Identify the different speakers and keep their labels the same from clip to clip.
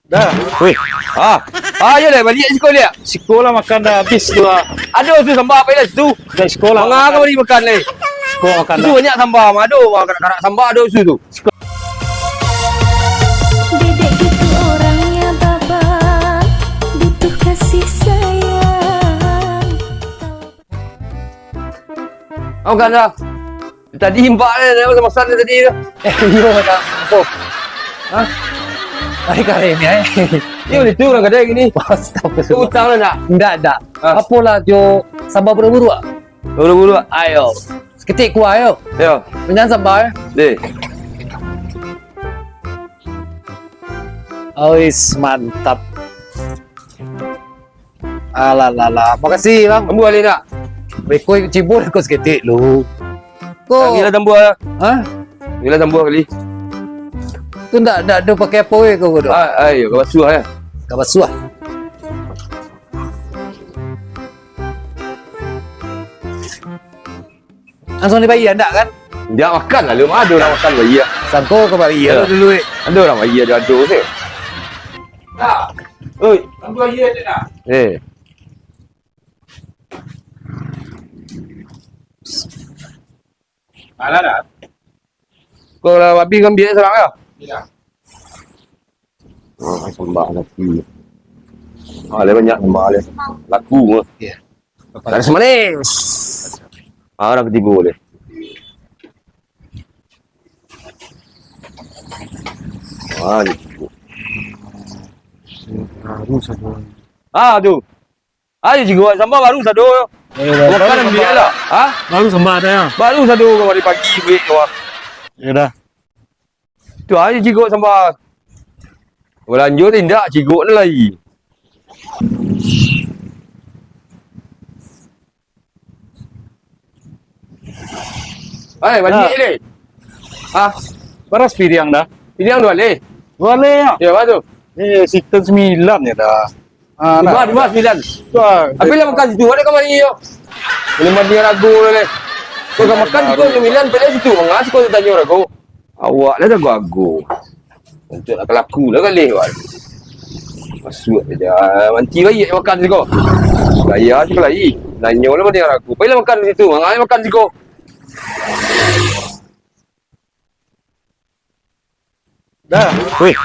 Speaker 1: Dah.
Speaker 2: Weh. Ya dah balik sekolah dia.
Speaker 1: Sekolah makan dah habis tu lah.
Speaker 2: Ada tu sambal apa dah tu?
Speaker 1: Dari sekolah.
Speaker 2: Mangga kau bagi makan leh.
Speaker 1: Sekolah makan
Speaker 2: Itu
Speaker 1: dah.
Speaker 2: banyak sambal, ada kanak-kanak sambal ada tu.
Speaker 3: Dedek gitu orangnya baba, butuh kasih sayang.
Speaker 2: Kau kan dah. Tadi impak dia masa dia tadi tu.
Speaker 1: Yo dah. Oh. Hah? Hari kali ni
Speaker 2: Ni boleh tu orang kedai gini. Tu
Speaker 1: Astagfirullah.
Speaker 2: utang lah nak.
Speaker 1: Enggak.
Speaker 2: Ah.
Speaker 1: Apalah jo sambal buru-buru ah.
Speaker 2: Bulu-bulu.
Speaker 1: Ayo. Seketik kuah ayo.
Speaker 2: Ya.
Speaker 1: Menyan sambal.
Speaker 2: Deh.
Speaker 1: Ois mantap. Alah. Makasih bang.
Speaker 2: Ambu balik nak.
Speaker 1: Beko cibul kau seketik lu. Kau.
Speaker 2: Gila tambah lah.
Speaker 1: Hah?
Speaker 2: Gila tambah kali.
Speaker 1: Tu ndak ada pakai apa kau tu.
Speaker 2: Ayo kau basuh ya.
Speaker 1: Kau basuh. Langsung dibayar ndak kan?
Speaker 2: Dia makan lah, lu ada orang makan bayi ah.
Speaker 1: Sangko kau bayar
Speaker 2: Ya.
Speaker 1: dulu.
Speaker 2: Ada orang bayi ada tu. Tak. Oi, ambil bayi ada tak?
Speaker 4: Malah dah.
Speaker 2: Kau lah babi kan biar serang ya?
Speaker 4: Ya.
Speaker 2: Sambal lagi. Ada banyak sambal dia. Laku ke?
Speaker 1: Ya.
Speaker 2: Tak ada semanis. Dah ketipu boleh. Ni.
Speaker 1: Baru satu.
Speaker 2: Tu. Ayo cikgu, sambal baru satu. Makan biar lah.
Speaker 1: Baru sambal ada ya.
Speaker 2: Baru satu kau hari pagi weh kau.
Speaker 1: Ya dah.
Speaker 2: Tu ayo cikgu sambal. Lanjut tindak cikgu ni lagi. Balik ni.
Speaker 1: Beras piriang dah.
Speaker 2: Ini yang dua leh.
Speaker 1: Boleh ya.
Speaker 2: Ya, apa tu?
Speaker 1: Sistem 9 ya dah.
Speaker 2: Dua sembilan. Apa lah makan situ? Ada kamar ni yo. Boleh mandi ragu le. Kau dah makan situ 9 pada situ. Mengas kau tanya ragu. Awak lah dah gagu. Untuk nak laku lah kali wak. Masuk aja. Manci bayi makan situ. Gaya je lagi. Nanya lah mandi ragu. Baiklah makan situ. Mengas makan situ.
Speaker 1: Dah.
Speaker 2: Weh.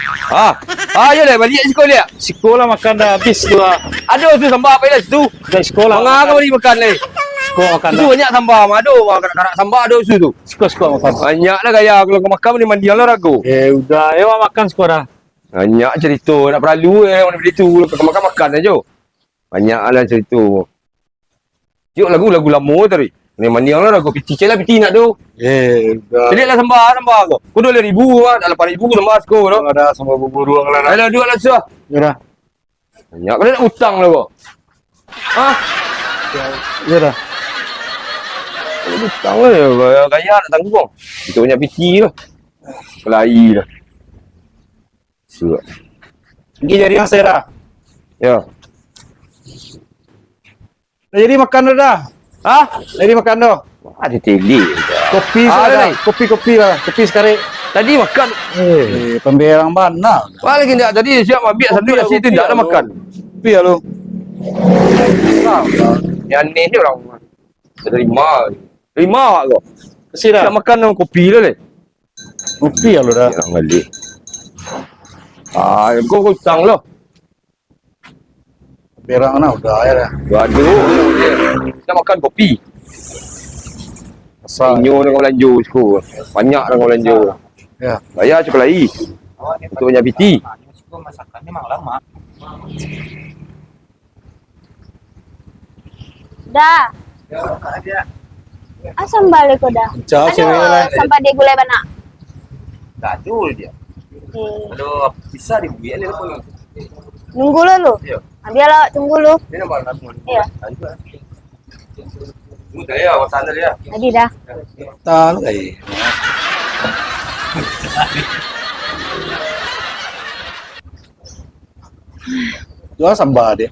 Speaker 2: Ya dah balik sekolah dia.
Speaker 1: Sekolah makan dah habis tu lah.
Speaker 2: Ada tu sambal apa dah situ?
Speaker 1: Dari sekolah.
Speaker 2: Mengas kau bagi makan leh.
Speaker 1: Sekolah makan
Speaker 2: Itu
Speaker 1: dah.
Speaker 2: banyak sambal. Ada kanak-kanak sambal ada situ.
Speaker 1: Sekolah makan.
Speaker 2: Banyak lah gaya kalau kau makan boleh mandi lah ragu.
Speaker 1: Udah. Ayo makan sekolah.
Speaker 2: Banyak cerita nak perlu orang beli tu kau makan aja. Banyak lah cerita. Tengok lagu lama tadi. Ni mandi lah ragu piti celah piti nak tu.
Speaker 1: Udah.
Speaker 2: Jadi lah sambal kau. Kau 2,000 ah, dah 8,000 sambal sekolah tu.
Speaker 1: Ada sambal bubur lah.
Speaker 2: Alah dua lah susah.
Speaker 1: Ya dah.
Speaker 2: Banyak kau nak utang lah kau.
Speaker 1: Ya dah.
Speaker 2: Utang lah gaya nak tanggung. Kita banyak piti lah. Kelai dah. Surat.
Speaker 1: Pergi jadi yang saya dah.
Speaker 2: Ya.
Speaker 1: Dah jadi makan dah. Jadi makan dah.
Speaker 2: Ada teli.
Speaker 1: Kopi
Speaker 2: Ada
Speaker 1: sudah.
Speaker 2: ni.
Speaker 1: Kopi lah. Kopi sekarang.
Speaker 2: Tadi makan.
Speaker 1: Pemberang mana?
Speaker 2: Wah lagi tak tadi siap ambil satu dah situ tak ada makan.
Speaker 1: Kopi ya lu.
Speaker 2: Yang ni ni orang terima kau.
Speaker 1: Kasih dah.
Speaker 2: Nak makan dengan kopi lah leh.
Speaker 1: Kopi ya lu dah.
Speaker 2: Orang balik. Kau hutang lah.
Speaker 1: Pemberang mana udah ya dah.
Speaker 2: Gaduh. Nak makan kopi.
Speaker 1: Asal.
Speaker 2: Inyo dengan belanja sekolah. Banyak dengan belanja.
Speaker 1: Ya.
Speaker 2: Bayar cukup lagi. Untuk banyak piti.
Speaker 4: Masakannya memang lama.
Speaker 3: Dah. Sambal ko dah.
Speaker 1: Ciao cewek lah.
Speaker 3: Sambal dia gulai banyak.
Speaker 4: Gaduh dia. Kalau bisa dibuat dia pun.
Speaker 3: Nunggu lu.
Speaker 4: Ya.
Speaker 3: Biarlah tunggu lu.
Speaker 4: Dia nak balas pun.
Speaker 3: Ya.
Speaker 4: Tunggu dah ya, sana dia.
Speaker 3: Tadi dah.
Speaker 1: Tahu lagi. Jual sambal dia.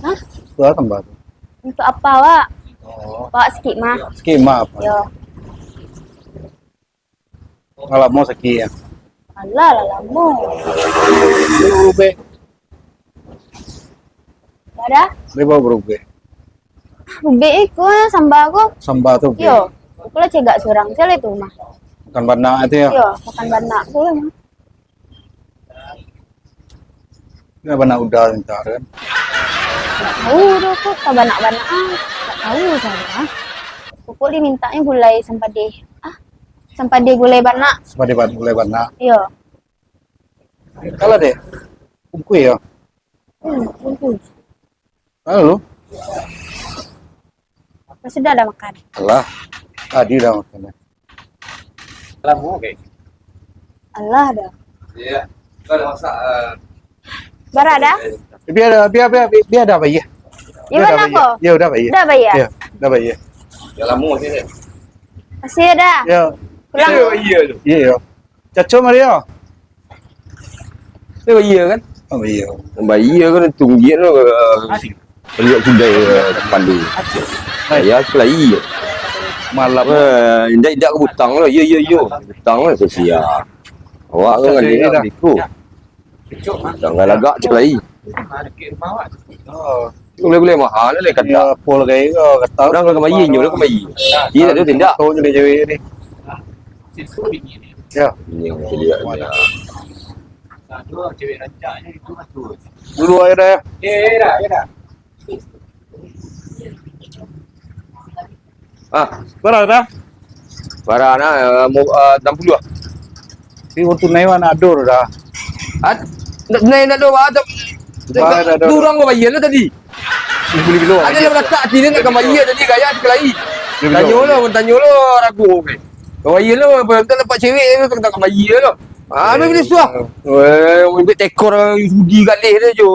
Speaker 3: Hah?
Speaker 1: Jual sambal.
Speaker 3: Untuk apa, Wak? Bawa sikit mah.
Speaker 1: Skema apa?
Speaker 3: Yo.
Speaker 1: Kalau mau sakit ya.
Speaker 3: Alah lah lama.
Speaker 1: Berube.
Speaker 3: Ada?
Speaker 1: Lima berube.
Speaker 3: Rube iku sambal aku.
Speaker 1: Sambal tuh.
Speaker 3: Yo. Aku lah cegak surang sel itu mah.
Speaker 1: Makan bana itu ya.
Speaker 3: Yo, makan banyak aku lah mah.
Speaker 1: Ini bana udah entar kan.
Speaker 3: Nggak tahu dah aku tak banyak-banyak tak tahu saya. Pokok dia mintanya gulai sempade. Sempade gulai banyak.
Speaker 1: Seperti mulai bana.
Speaker 3: Yo.
Speaker 1: Kalau deh. Kumpul ya.
Speaker 3: Bungkus.
Speaker 1: Lalu.
Speaker 3: Sudah ada makan.
Speaker 1: Alah. Tadi dah makannya.
Speaker 4: Lama kayak.
Speaker 3: Allah dah.
Speaker 4: Iya. Kau ada masak.
Speaker 3: Bara ada?
Speaker 1: Biar ada apa ya?
Speaker 3: Gimana kok?
Speaker 1: Ya udah apa ya?
Speaker 3: Udah bayar?
Speaker 1: Ya, udah apa ya?
Speaker 4: Ya lama sini.
Speaker 3: Masih ada.
Speaker 1: Ya.
Speaker 3: Pulang.
Speaker 4: Iya tu.
Speaker 1: Iya ya. Caco Maria.
Speaker 2: Dia iya kan?
Speaker 1: Oh iya.
Speaker 2: Bayi kan tunggu tu. Lihat kuda pandu. Ya sekolah iya.
Speaker 1: Malam.
Speaker 2: Tidak ke butang lah. Ya. Butang lah sosial. Awak kan dia nak ikut. Jangan lagak sekolah iya.
Speaker 4: Ada ke rumah awak.
Speaker 1: Oh.
Speaker 2: Boleh mahal lah kata.
Speaker 1: Ya, pol kayak kata.
Speaker 2: Orang kalau bayi nyuruh ke bayi. Dia tak ada tindak.
Speaker 1: Tahu jadi cewek ni.
Speaker 4: Situ bini ni.
Speaker 1: Ya.
Speaker 2: Ini yang saya lihat.
Speaker 4: Satu cewek rancaknya itu betul.
Speaker 1: Dulu aja dah.
Speaker 4: Ya dah.
Speaker 1: Berapa dah?
Speaker 2: Barang mau 60 lah.
Speaker 1: Ini untuk naiwan ador dah.
Speaker 2: Nak doa tak.
Speaker 1: Ada.
Speaker 2: Durang kau bayi lah tadi.
Speaker 1: Beli bilo.
Speaker 2: Ada yang letak sini nak bayi tadi gaya sekali.
Speaker 1: Dia bilang.
Speaker 2: Tanya lo ragu okey. Kau bayi lo betul dapat cewek tu tak bayi lo. Habis bila suah. Weh, tekor Yudi kat leh dia je.